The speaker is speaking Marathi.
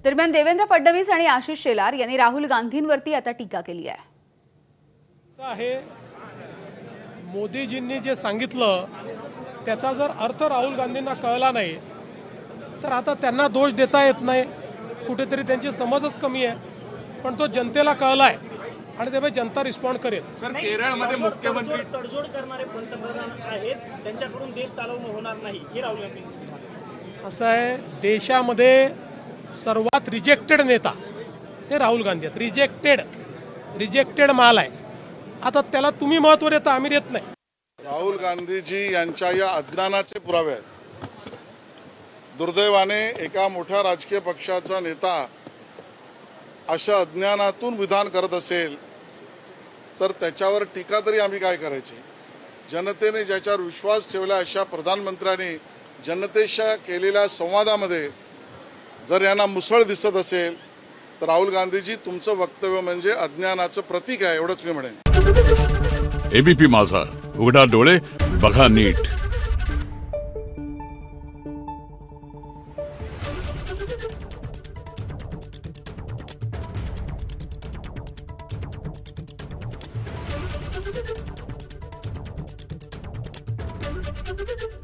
दरम्यान देवेंद्र फडणवीस आणि आशिष शेलार यांनी राहुल गांधींवरती आता टीका केली आहे. मोदीजींनी जे सांगितलं त्याचा जर अर्थ राहुल गांधींना कळला नाही तर आता त्यांना दोष देता येत नाही. कुठेतरी त्यांची समजच कमी आहे, पण तो जनतेला कळला आहे आणि त्यामुळे जनता रिस्पॉन्ड करेल. सर, केरळमध्ये मुख्यमंत्री तडजोड करणारे पंतप्रधान आहेत, त्यांच्याकडून देश चालवणं होणार नाही हे राहुल गांधींचं असं आहे, देशामध्ये सर्वात रिजेक्टेड नेता हे राहुल गांधी आहेत. रिजेक्टेड माल आहे. आता त्याला तुम्ही महत्त्व देता, आम्ही देत नाही. राहुल गांधीजी यांच्या या अज्ञानाचे पुरावे आहेत. दुर्दैवाने एका मोठ्या राजकीय पक्षाचा नेता अशा अज्ञानातून विधान करत असेल तर त्याच्यावर टीका तरी आम्ही काय करायची. जनतेने ज्याच्यावर विश्वास ठेवला अशा प्रधानमंत्र्यांनी जनतेच्या केलेल्या संवादामध्ये जर यांना मुसळ दिसत असेल तर राहुल गांधीजी तुमचं वक्तव्य म्हणजे अज्ञानाचं प्रतीक आहे, एवढंच मी म्हणेन. एबीपी माझा, उघडा डोळे बघा नीट. Thank you.